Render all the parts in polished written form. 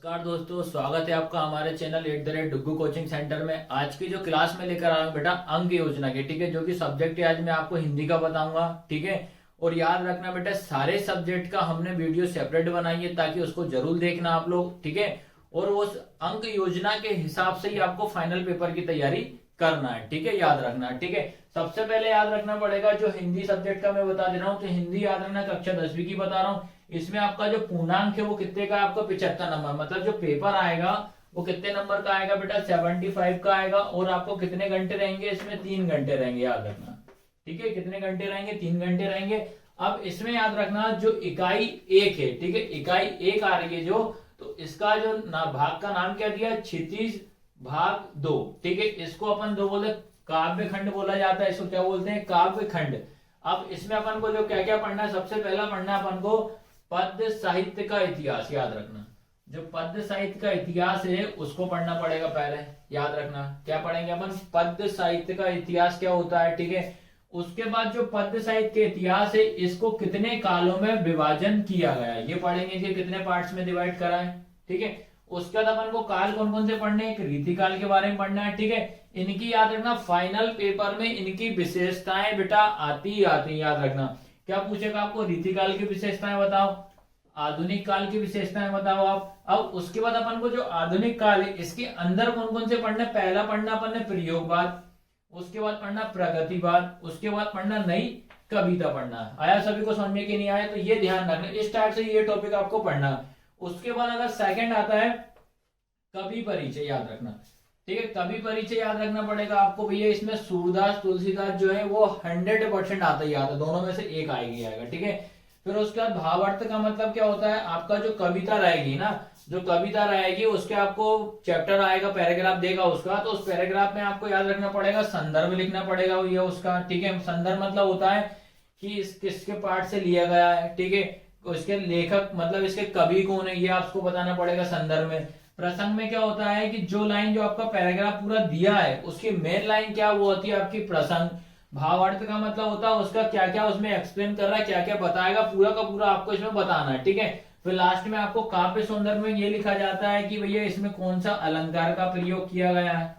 नमस्कार दोस्तों, स्वागत है आपका हमारे चैनल @डुग्गू कोचिंग सेंटर में। आज की जो क्लास में लेकर आया हूं बेटा अंक योजना की, ठीक है, जो कि सब्जेक्ट है आज मैं आपको हिंदी का बताऊंगा, ठीक है। और याद रखना बेटा सारे सब्जेक्ट का हमने वीडियो सेपरेट बनाई है ताकि उसको जरूर देखना आप लोग, ठीक है। और उस अंक योजना के हिसाब से ही आपको फाइनल पेपर की तैयारी करना है, ठीक है, याद रखना, ठीक है। सबसे पहले याद रखना पड़ेगा जो हिंदी सब्जेक्ट का मैं बता दे रहा हूँ, तो हिंदी याद रखना कक्षा 10वीं की बता रहा हूँ। इसमें आपका जो पूर्णांक है वो कितने का, आपको 75 नंबर, मतलब जो पेपर आएगा वो कितने नंबर का आएगा बेटा, 75 का आएगा। और आपको कितने घंटे रहेंगे इसमें, 3 घंटे रहेंगे, याद रखना, ठीक है। कितने घंटे रहेंगे, 3 घंटे रहेंगे। अब इसमें याद रखना जो इकाई 1 है, ठीक है, इकाई 1 आ रही है जो, तो इसका जो भाग का नाम क्या दिया, क्षितिज भाग 2, ठीक है। इसको अपन दो बोलते, काव्य खंड बोला जाता है, इसको क्या बोलते हैं, काव्य खंड। अब इसमें अपन को जो क्या क्या पढ़ना है, सबसे पहला पढ़ना है अपन को पद्य साहित्य का इतिहास, याद रखना। जो पद्य साहित्य का इतिहास है उसको पढ़ना पड़ेगा पहले, याद रखना। क्या पढ़ेंगे अपन, पद्य साहित्य का इतिहास क्या होता है, ठीक है। उसके बाद जो पद्य साहित्य के इतिहास है इसको कितने कालों में विभाजन किया गया है, ये पढ़ेंगे कि कितने पार्ट्स में डिवाइड करा है, ठीक है। उसके बाद अपन को काल कौन कौन से पढ़ने, एक रीतिकाल के बारे में पढ़ना है, ठीक है। इनकी याद रखना फाइनल पेपर में इनकी विशेषताएं बेटा आती ही आती, याद रखना। क्या पूछेगा आपको, रीतिकाल की विशेषताएं बताओ, आधुनिक काल की विशेषताएं बताओ आप। अब उसके बाद अपन को जो आधुनिक काल है इसके अंदर कौन कौन से पढ़ना, पहला पढ़ना अपन ने प्रयोगवाद, उसके बाद पढ़ना प्रगतिवाद, उसके बाद पढ़ना नई कविता पढ़ना। आया सभी को समझ में कि नहीं आया, तो ये ध्यान रखना, इस टाइप से ये टॉपिक आपको पढ़ना। उसके बाद अगर सेकंड आता है कवि परिचय, याद रखना, ठीक है। कवि परिचय याद रखना पड़ेगा आपको भैया, इसमें सूरदास तुलसीदास जो है वो 100% आता ही आता है, दोनों में से एक आएगा, ठीक है। फिर उसके बाद भावार्थ का मतलब क्या होता है, आपका जो कविता रहेगी ना, जो कविता रहेगी उसके आपको चैप्टर आएगा, पैराग्राफ देगा उसका, तो उस पैराग्राफ में आपको याद रखना पड़ेगा, संदर्भ लिखना पड़ेगा ये उसका, ठीक है। संदर्भ मतलब होता है कि इस किसके पाठ से लिया गया है, ठीक है। इसके लेखक मतलब इसके कवि कौन है ये आपको बताना पड़ेगा संदर्भ में। प्रसंग में क्या होता है कि जो लाइन जो आपका पैराग्राफ पूरा दिया है उसकी मेन लाइन क्या वो होती है आपकी प्रसंग। भावार्थ का मतलब होता है उसका क्या क्या उसमें एक्सप्लेन कर रहा है, क्या क्या बताएगा, पूरा का पूरा आपको इसमें बताना है, ठीक है। फिर लास्ट में आपको काव्य सौंदर्य में ये लिखा जाता है कि भैया इसमें कौन सा अलंकार का प्रयोग किया गया है,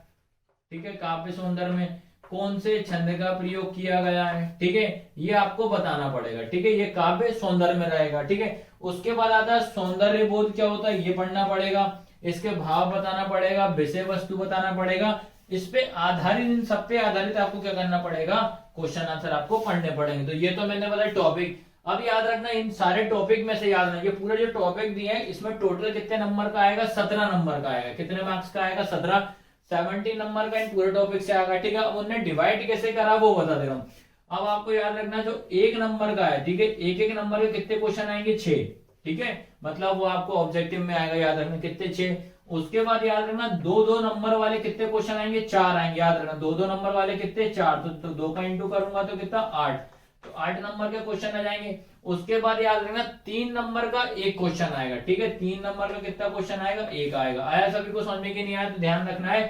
ठीक है। काव्य सौंदर्य में कौन से छंद का प्रयोग किया गया है, ठीक है, ये आपको बताना पड़ेगा, ठीक है। ये काव्य सौंदर्य में रहेगा, ठीक है। उसके बाद आता है सौंदर्य बोध, क्या होता है ये पढ़ना पड़ेगा, इसके भाव बताना पड़ेगा, विषय वस्तु बताना पड़ेगा। इस पे आधारित, इन सब पे आधारित आपको क्या करना पड़ेगा, क्वेश्चन आंसर आपको पढ़ने पड़ेंगे। तो ये तो मैंने बताया टॉपिक। अब याद रखना इन सारे टॉपिक में से याद रखना, ये पूरे जो टॉपिक दिए हैं इसमें टोटल कितने नंबर का आएगा, 17 नंबर का आएगा। कितने मार्क्स का आएगा, 17, 70 नंबर का इन पूरे टॉपिक से आएगा, ठीक है। अब उन्हें डिवाइड कैसे करा वो बता दे रहा हूँ। अब आपको याद रखना जो 1 नंबर का है, ठीक है, एक एक नंबर के कितने क्वेश्चन आएंगे, 6, ठीक है। मतलब वो आपको ऑब्जेक्टिव में आएगा, याद रखना कितने, 6। उसके बाद याद रखना 2-2 नंबर वाले कितने क्वेश्चन आएंगे, 4 आएंगे, याद रखना 2-2 नंबर वाले कितने, 4, तो 2 का इंटू करूंगा तो कितना 8, तो 8 नंबर के क्वेश्चन आ जाएंगे। उसके बाद याद रखना 3 नंबर का एक क्वेश्चन आएगा, ठीक है। 3 नंबर का कितना क्वेश्चन आएगा, एक आएगा। आया सभी को समझ में कि नहीं आया, तो ध्यान रखना है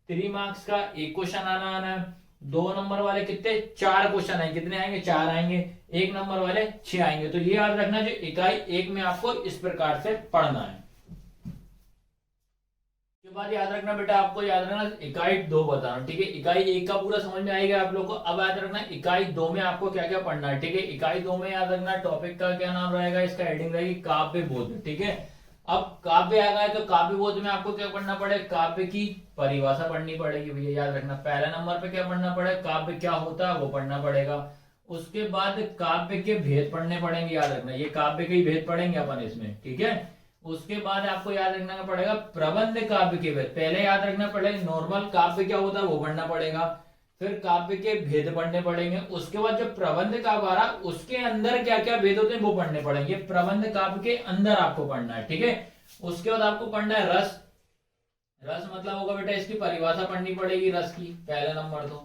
3 मार्क्स का एक क्वेश्चन आना है। 2 नंबर वाले कितने, 4 क्वेश्चन आएंगे, कितने आएंगे, 4 आएंगे। 1 नंबर वाले 6 आएंगे। तो ये याद रखना जो इकाई 1 में आपको इस प्रकार से पढ़ना है। के बाद याद रखना बेटा, आपको याद रखना इकाई 2 बता रहा हूं, ठीक है। इकाई 1 का पूरा समझ में आएगा आप लोग को। अब याद रखना इकाई 2 में आपको क्या क्या पढ़ना है, ठीक है। इकाई 2 में याद रखना टॉपिक का क्या नाम रहेगा, इसका हेडिंग रहेगी काव्य बोध, ठीक है। अब काव्य आ गया तो काव्य बोध में आपको क्या पढ़ना पड़ेगा, काव्य की परिभाषा पढ़नी पड़ेगी भैया, याद रखना। पहला नंबर पे क्या पढ़ना पड़ेगा, काव्य क्या होता है वो पढ़ना पड़ेगा। उसके बाद काव्य के भेद पढ़ने पड़ेंगे, याद रखना, ये काव्य के ही भेद पढ़ेंगे अपन इसमें, ठीक है। उसके बाद आपको याद रखना पड़ेगा प्रबंध काव्य के भेद, पहले याद रखना पड़ेगा नॉर्मल काव्य क्या होता है वो पढ़ना पड़ेगा, फिर काव्य के भेद पढ़ने पड़ेंगे। उसके बाद जो प्रबंध काव्य आ रहा उसके अंदर क्या क्या भेद होते हैं वो पढ़ने पड़ेंगे, प्रबंध काव्य के अंदर आपको पढ़ना है, ठीक है। उसके बाद आपको पढ़ना है रस। रस मतलब होगा बेटा इसकी परिभाषा पढ़नी पड़ेगी, रस की पहला नंबर। तो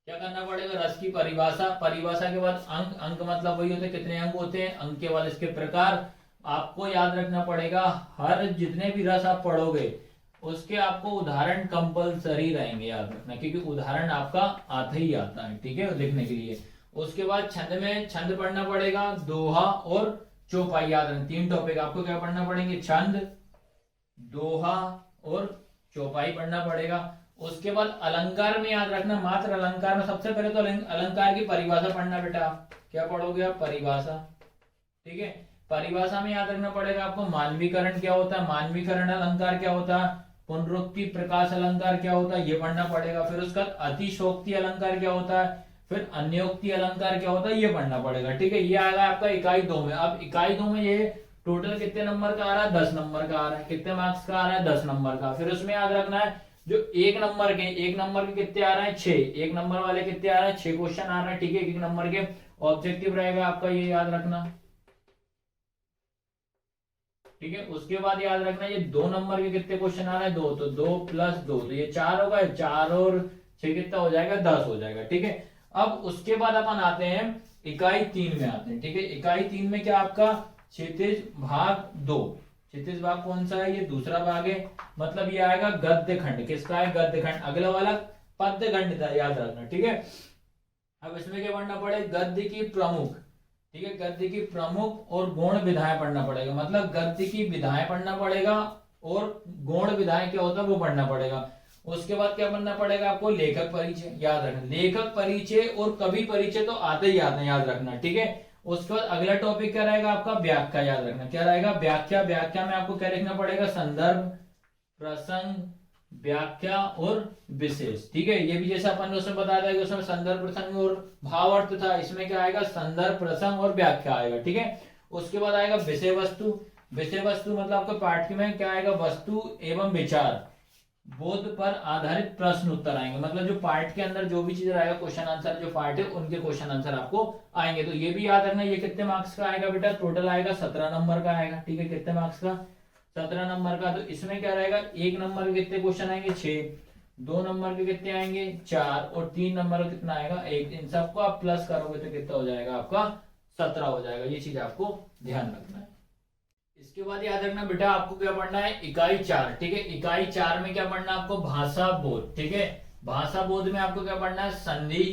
क्या करना पड़ेगा, रस की परिभाषा। परिभाषा के बाद अंक, अंक मतलब वही होते हैं कितने अंक होते हैं, अंक के बाद इसके प्रकार। आपको याद रखना पड़ेगा हर जितने भी रस आप पढ़ोगे उसके आपको उदाहरण कंपलसरी रहेंगे, याद रखना, क्योंकि उदाहरण आपका आता ही आता है, ठीक है, लिखने के लिए। उसके बाद छंद में छंद पढ़ना पड़ेगा, दोहा और चौपाई, याद रखना 3 टॉपिक आपको क्या पढ़ना पड़ेंगे, छंद, दोहा और चौपाई पढ़ना पड़ेगा। उसके बाद अलंकार में याद रखना, मात्र अलंकार में सबसे पहले तो अलंकार की परिभाषा पढ़ना बेटा। आप क्या पढ़ोगे? आप परिभाषा, ठीक है। परिभाषा में याद रखना पड़ेगा आपको मानवीकरण क्या होता है, मानवीकरण अलंकार क्या होता है, पुनरुक्ति प्रकाश अलंकार क्या होता है, ये पढ़ना पड़ेगा। फिर उसका अतिशोक्ति अलंकार क्या होता है, फिर अन्योक्ति अलंकार क्या होता है, ये पढ़ना पड़ेगा, ठीक है। ये आएगा आपका इकाई 2 में। अब इकाई 2 में ये टोटल कितने नंबर का आ रहा है? 10 नंबर का आ रहा है। कितने मार्क्स का आ रहा है? 10 नंबर का। फिर उसमें याद रखना है जो एक नंबर के कितने आ रहे हैं? 6। एक नंबर वाले कितने आ रहे हैं? 6 क्वेश्चन आ रहे हैं, ठीक है, एक नंबर के। ऑब्जेक्टिव रहेगा आपका, ये याद रखना, ठीक है। उसके बाद याद रखना ये 2 नंबर के कितने क्वेश्चन आ रहे हैं? 2, तो 2 + 2 तो ये 4 होगा। 4 और 6 कितना हो जाएगा? 10 हो जाएगा, ठीक है। अब उसके बाद अपन आते हैं इकाई 3 में आते हैं, ठीक है। इकाई 3 में क्या आपका क्षितिज भाग 2। क्षितिज भाग कौन सा है? ये दूसरा भाग है, मतलब ये आएगा गद्य खंड। किसका है? गद्य खंड। अगला वाला पद्य खंड था, याद रखना, ठीक है। अब इसमें क्या पढ़ना पड़े? गद्य की प्रमुख, ठीक है, गद्य की प्रमुख और गौण विधाएं पढ़ना पड़ेगा। मतलब गद्य की विधाएं पढ़ना पड़ेगा और गौण विधाएं क्या होता है वो पढ़ना पड़ेगा। उसके बाद क्या पढ़ना पड़ेगा आपको? लेखक परिचय, याद रखना। लेखक परिचय और कवि परिचय तो आते ही आते हैं, याद रखना, ठीक है। उसके बाद अगला टॉपिक क्या रहेगा आपका? व्याख्या, याद रखना। क्या रहेगा? व्याख्या। व्याख्या में आपको क्या लिखना पड़ेगा? संदर्भ, प्रसंग, व्याख्या और विशेष, ठीक है। ये भी जैसा अपन ने उसमें बताया था कि उसमें संदर्भ, प्रसंग और भावार्थ था, इसमें क्या आएगा? संदर्भ, प्रसंग और व्याख्या आएगा, ठीक है। उसके बाद आएगा विषय वस्तु। विषय वस्तु मतलब आपका पाठ में क्या आएगा? वस्तु एवं विचार, बोध पर आधारित प्रश्न उत्तर आएंगे। मतलब जो पार्ट के अंदर जो भी चीज आएगा, क्वेश्चन आंसर जो पार्ट है उनके क्वेश्चन आंसर आपको आएंगे। तो ये भी याद रखना, ये कितने मार्क्स का आएगा बेटा? टोटल आएगा 17 नंबर का आएगा, ठीक है। कितने मार्क्स का? 17 नंबर का। तो इसमें क्या रहेगा? 1 नंबर के कितने क्वेश्चन आएंगे? 6। 2 नंबर के कितने आएंगे? 4। और 3 नंबर का कितना आएगा? 1। इन सबको आप प्लस करोगे तो कितना हो जाएगा आपका? 17 हो जाएगा। ये चीज आपको ध्यान रखना है। इसके बाद याद रखना बेटा आपको क्या पढ़ना है? इकाई 4, ठीक है। इकाई 4 में क्या पढ़ना है आपको? भाषा बोध, ठीक है। भाषा बोध में आपको क्या पढ़ना है? संधि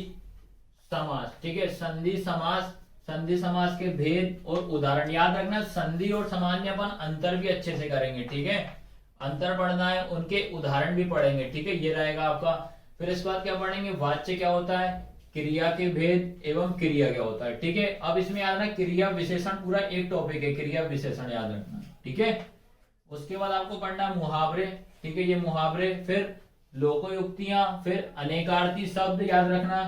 समास, ठीक है। संधि समास, संधि समास के भेद और उदाहरण याद रखना। संधि और सामान्य अपन अंतर भी अच्छे से करेंगे, ठीक है। अंतर पढ़ना है, उनके उदाहरण भी पढ़ेंगे, ठीक है। ये रहेगा आपका। फिर इसके बाद क्या पढ़ेंगे? वाच्य क्या होता है, क्रिया के भेद एवं क्रिया क्या होता है, ठीक है। अब इसमें याद रखना क्रिया विशेषण पूरा एक टॉपिक है, क्रिया विशेषण याद रखना, ठीक है। उसके बाद आपको पढ़ना मुहावरे, ठीक है, ये मुहावरे। फिर लोकोयुक्तियां, फिर अनेकार्थी शब्द याद रखना,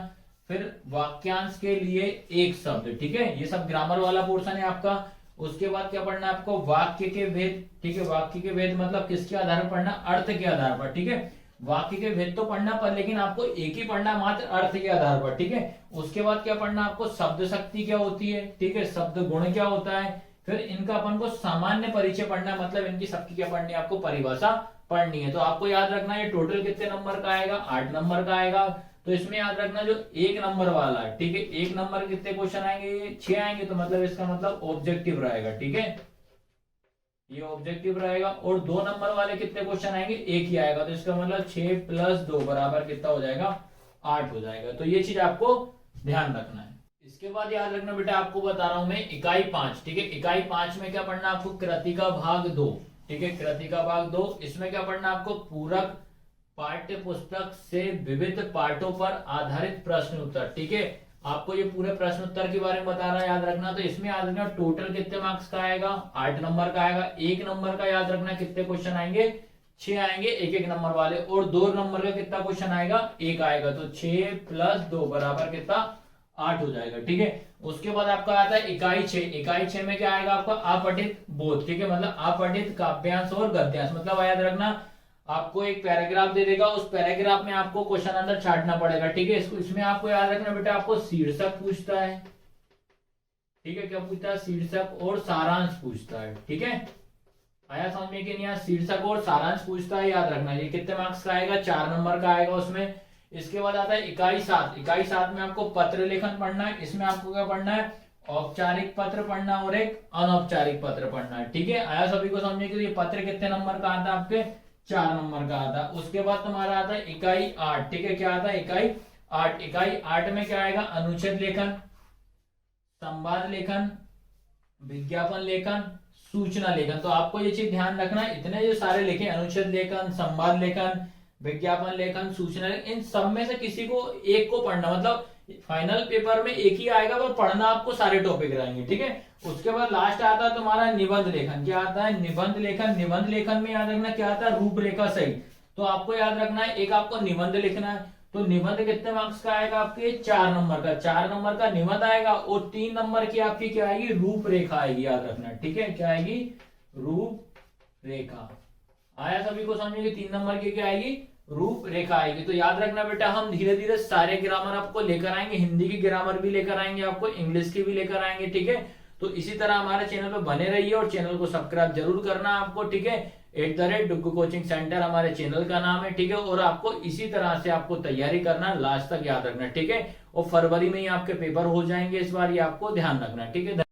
फिर वाक्यांश के लिए एक शब्द, ठीक है। ये सब ग्रामर वाला पोर्शन है आपका। उसके बाद क्या पढ़ना है आपको? वाक्य के भेद, ठीक है। वाक्य के भेद मतलब किसके आधार पर पढ़ना? अर्थ के आधार पर, ठीक है। वाक्य के भेद तो पढ़ना पर, लेकिन आपको एक ही पढ़ना मात्र अर्थ के आधार पर, ठीक है। उसके बाद क्या पढ़ना आपको? शब्द शक्ति क्या होती है, ठीक है। शब्द गुण क्या होता है। फिर इनका अपन को सामान्य परिचय पढ़ना, मतलब इनकी सबकी क्या पढ़नी है आपको? परिभाषा पढ़नी है। तो आपको याद रखना ये टोटल कितने नंबर का आएगा? 8 नंबर का आएगा। तो इसमें याद रखना जो 1 नंबर वाला है, ठीक है, 1 नंबर कितने क्वेश्चन आएंगे? ये 6 आएंगे। तो मतलब इसका मतलब ऑब्जेक्टिव रहेगा, ठीक है, ये ऑब्जेक्टिव रहेगा। और 2 नंबर वाले कितने क्वेश्चन आएंगे? 1 ही आएगा। तो इसका मतलब 6 + 2 बराबर कितना हो जाएगा? 8 हो जाएगा। तो ये चीज आपको ध्यान रखना है। इसके बाद याद रखना बेटा आपको बता रहा हूं मैं इकाई 5, ठीक है। इकाई 5 में क्या पढ़ना आपको? कृतिका भाग 2, ठीक है। कृतिका भाग 2, इसमें क्या पढ़ना आपको? पूरक पाठ्य पुस्तक से विविध पाठों पर आधारित प्रश्न उत्तर, ठीक है। आपको ये पूरे प्रश्न उत्तर के बारे में बता रहा है, याद रखना। तो इसमें याद रखना टोटल कितने मार्क्स का आएगा? 8 नंबर का आएगा। 1 नंबर का याद रखना कितने क्वेश्चन आएंगे? 6 आएंगे, 1-1 नंबर वाले। और 2 नंबर का कितना क्वेश्चन आएगा? 1 आएगा। तो 6 + 2 बराबर कितना? 8 हो जाएगा, ठीक है। उसके बाद आपका आता है इकाई 6। इकाई 6 में क्या आएगा आपका? अपठित बोध, ठीक है। मतलब अपठित काव्यांश और गद्यांश। मतलब याद रखना आपको एक पैराग्राफ दे देगा, उस पैराग्राफ में आपको क्वेश्चन आंसर छांटना पड़ेगा, ठीक है। इसमें आपको याद रखना बेटा आपको शीर्षक पूछता है, ठीक है। क्या पूछता है? शीर्षक और सारांश पूछता है, ठीक है। आया समझ में कि नहीं? यहाँ शीर्षक और सारांश पूछता है, याद रखना। ये कितने मार्क्स का आएगा? 4 नंबर का आएगा उसमें। इसके बाद आता है इकाई 7। इकाई 7 में आपको पत्र लेखन पढ़ना है। इसमें आपको क्या पढ़ना है? औपचारिक पत्र पढ़ना और एक अनौपचारिक पत्र पढ़ना है, ठीक है। आया सभी को समझने के लिए? पत्र कितने नंबर का आता है आपके? 4 नंबर का आता है। उसके बाद तुम्हारा आता है इकाई 8, ठीक है। क्या आता है? इकाई 8। इकाई 8 में क्या आएगा? अनुच्छेद लेखन, संवाद लेखन, विज्ञापन लेखन, सूचना लेखन। तो आपको ये चीज ध्यान रखना है, इतने जो सारे लिखे, अनुच्छेद लेखन, संवाद लेखन, विज्ञापन लेखन, सूचना लेखन, इन सब में से किसी को एक को पढ़ना, मतलब फाइनल पेपर में एक ही आएगा, पर पढ़ना आपको सारे टॉपिक रहेंगे, ठीक है। उसके बाद लास्ट आता है तुम्हारा निबंध लेखन। क्या आता है? निबंध लेखन। निबंध लेखन में याद रखना क्या आता है? रूपरेखा सहित। तो आपको याद रखना है, एक आपको निबंध लिखना है, तो निबंध कितने मार्क्स का आएगा आपके? 4 नंबर का। 4 नंबर का निबंध आएगा, और 3 नंबर की आपकी क्या आएगी? रूपरेखा आएगी, याद रखना, ठीक है। क्या आएगी? रूपरेखा। आया सभी को समझ में? 3 नंबर की क्या आएगी? रूपरेखा आएगी। तो याद रखना बेटा, हम धीरे धीरे सारे ग्रामर आपको लेकर आएंगे, हिंदी की ग्रामर भी लेकर आएंगे, आपको इंग्लिश की भी लेकर आएंगे, ठीक है। तो इसी तरह हमारे चैनल पे बने रहिए, और चैनल को सब्सक्राइब जरूर करना आपको, ठीक है। @डुग्गू कोचिंग सेंटर हमारे चैनल का नाम है, ठीक है। और आपको इसी तरह से आपको तैयारी करना, लास्ट तक याद रखना, ठीक है। और फरवरी में ही आपके पेपर हो जाएंगे इस बार, ये आपको ध्यान रखना, ठीक है।